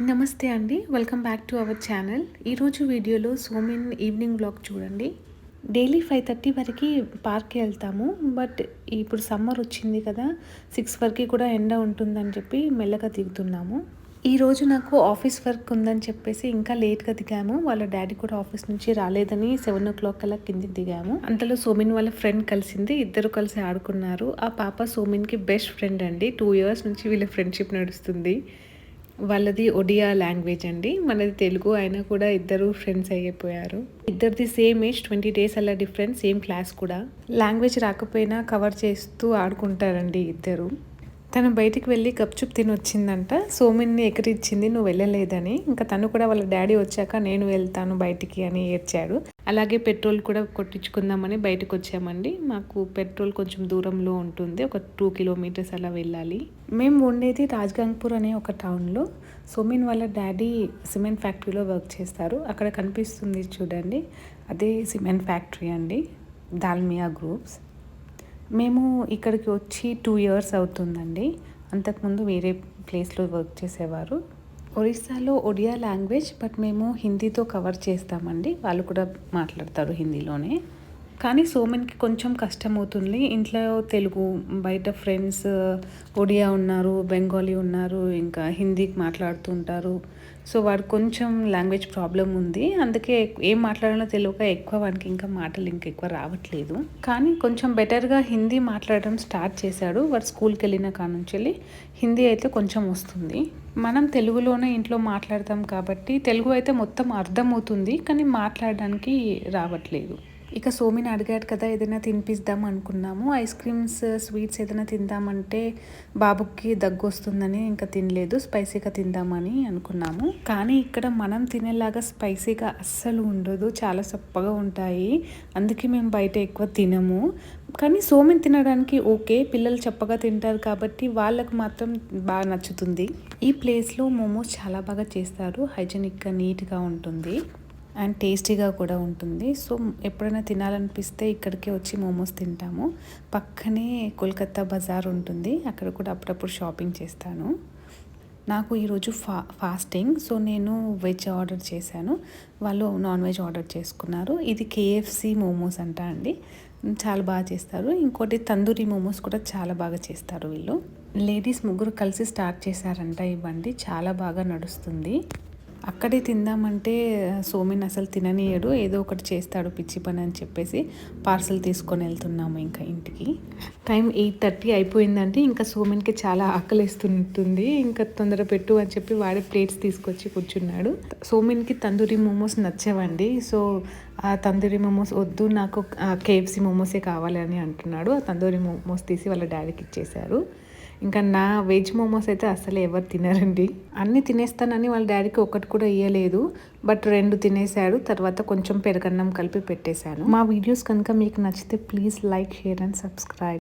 నమస్తే అండి. Welcome back to our channel. ఈరోజు వీడియోలో సోమిన్ ఈవినింగ్ వ్లాగ్ చూడండి. డైలీ 5:30 వరకు పార్క్‌కి వెళ్తాము. బట్ ఇప్పుడు సమ్మర్ వచ్చింది కదా! 6 వరకు కూడా ఎండ ఉంటుందని చెప్పి మెల్లగా దిగుతున్నాము. ఈరోజు నాకు ఆఫీస్ వర్క్ ఉందని చెప్పేసి ఇంకా లేట్‌గా దిగాము. వాళ్ళ డ్యాడీ కూడా ఆఫీస్ నుంచి రాలేదని 7:00 కల్లా కిందకి దిగాము. అంతలో సోమిన్ వాళ్ళ ఫ్రెండ్ కలిసింది. ఇద్దరు కలిసి ఆడుకున్నారు. ఆ పాప సోమిన్‌కి బెస్ట్ ఫ్రెండ్ అండి. 2 ఇయర్స్ నుంచి వీళ్ళ ఫ్రెండ్‌షిప్ నడుస్తుంది. వాళ్ళది ఒడియా లాంగ్వేజ్ అండి. మనది తెలుగు. అయినా కూడా ఇద్దరు ఫ్రెండ్స్ అయిపోయారు. ఇద్దరిది సేమ్ ఏజ్, 20 డేస్ అలా డిఫరెన్స్, సేమ్ క్లాస్ కూడా. లాంగ్వేజ్ రాకపోయినా కవర్ చేస్తూ ఆడుకుంటారండి ఇద్దరు. తను బయటికి వెళ్ళి గప్చుప్ తిని వచ్చిందంట. సోమిన్ని ఎకిరిచ్చింది నువ్వు వెళ్ళలేదని. ఇంకా తను కూడా వాళ్ళ డాడీ వచ్చాక నేను వెళ్తాను బయటికి అని ఏడ్చాడు. అలాగే పెట్రోల్ కూడా కొట్టించుకుందామని బయటకు వచ్చామండి. మాకు పెట్రోల్ కొంచెం దూరంలో ఉంటుంది. ఒక 2 కిలోమీటర్స్ అలా వెళ్ళాలి. మేము ఉండేది రాజ్గంగ్పూర్ అనే ఒక టౌన్లో. సోమిన్ వాళ్ళ డాడీ సిమెంట్ ఫ్యాక్టరీలో వర్క్ చేస్తారు. అక్కడ కనిపిస్తుంది చూడండి, అదే సిమెంట్ ఫ్యాక్టరీ అండి, దాల్మియా గ్రూప్స్. మేము ఇక్కడికి వచ్చి 2 ఇయర్స్ అవుతుందండి. అంతకుముందు వేరే ప్లేస్లో వర్క్ చేసేవారు. ఒరిస్సాలో ఒడియా లాంగ్వేజ్, బట్ మేము హిందీతో కవర్ చేస్తామండి. వాళ్ళు కూడా మాట్లాడతారు హిందీలోనే. కానీ సోమెన్కి కొంచెం కష్టం అవుతుంది. ఇంట్లో తెలుగు, బయట ఫ్రెండ్స్ ఒడియా ఉన్నారు, బెంగాలీ ఉన్నారు, ఇంకా హిందీకి మాట్లాడుతూ ఉంటారు. సో వాడు కొంచెం లాంగ్వేజ్ ప్రాబ్లం ఉంది. అందుకే ఏం మాట్లాడాలో తెలియక ఎక్కువ వాడికి ఇంకా మాటలు ఇంకెక్కువ రావట్లేదు. కానీ కొంచెం బెటర్గా హిందీ మాట్లాడడం స్టార్ట్ చేశాడు. వాడు స్కూల్కి వెళ్ళిన కాడ నుంచి హిందీ అయితే కొంచెం వస్తుంది. మనం తెలుగులోనే ఇంట్లో మాట్లాడతాం కాబట్టి తెలుగు అయితే మొత్తం అర్థమవుతుంది, కానీ మాట్లాడడానికి రావట్లేదు. ఇక సోమిని అడిగాడు కదా, ఏదైనా తినిపిద్దాం అనుకున్నాము. ఐస్ క్రీమ్స్, స్వీట్స్ ఏదైనా తిందామంటే బాబుకి దగ్గు వస్తుందని ఇంకా తినలేదు. స్పైసీగా తిందామని అనుకున్నాము. కానీ ఇక్కడ మనం తినేలాగా స్పైసీగా అస్సలు ఉండదు, చాలా చప్పగా ఉంటాయి. అందుకే మేము బయట ఎక్కువ తినము. కానీ సోమిన్ తినడానికి ఓకే, పిల్లలు చప్పగా తింటారు కాబట్టి వాళ్ళకు మాత్రం బాగా నచ్చుతుంది. ఈ ప్లేస్లో మోమోస్ చాలా బాగా చేస్తారు. హైజెనిక్గా, నీట్గా ఉంటుంది అండ్ టేస్టీగా కూడా ఉంటుంది. సో ఎప్పుడైనా తినాలనిపిస్తే ఇక్కడికే వచ్చి మోమోస్ తింటాము. పక్కనే కోల్కతా బజార్ ఉంటుంది, అక్కడ కూడా అప్పుడప్పుడు షాపింగ్ చేస్తాను. నాకు ఈరోజు ఫాస్టింగ్, సో నేను వెజ్ ఆర్డర్ చేశాను. వాళ్ళు నాన్ వెజ్ ఆర్డర్ చేసుకున్నారు. ఇది KFC మోమోస్ అంట అండి, చాలా బాగా చేస్తారు. ఇంకోటి తందూరి మోమోస్ కూడా చాలా బాగా చేస్తారు వీళ్ళు. లేడీస్ ముగ్గురు కలిసి స్టార్ట్ చేశారంట ఈ బండి, చాలా బాగా నడుస్తుంది. అక్కడే తిందామంటే సోమిన్ అసలు తిననీయడు, ఏదో ఒకటి చేస్తాడు పిచ్చి పని అని చెప్పేసి పార్సల్ తీసుకొని వెళ్తున్నాము ఇంకా ఇంటికి. టైం 8:30 అయిపోయిందంటే ఇంకా సోమిన్కి చాలా ఆకలిస్తుంటుంది. ఇంకా తొందర పెట్టు అని చెప్పి వాడే ప్లేట్స్ తీసుకొచ్చి కూర్చున్నాడు. సోమిన్కి తందూరి మోమోస్ నచ్చవండి. సో ఆ తందూరి మోమోస్ వద్దు, నాకు KFC మోమోసే కావాలని అంటున్నాడు. ఆ తందూరి మోమోస్ తీసి వాళ్ళ డాడీకి ఇచ్చేశారు. ఇంకా నా వెజ్ మోమోస్ అయితే అసలు ఎవరు తినరండి. అన్నీ తినేస్తానని వాళ్ళ డాడీకి ఒకటి కూడా ఇవ్వలేదు, బట్ 2 తినేశాడు. తర్వాత కొంచెం పెరుగన్నం కలిపి పెట్టేశాను. మా వీడియోస్ కనుక మీకు నచ్చితే please like, share and subscribe.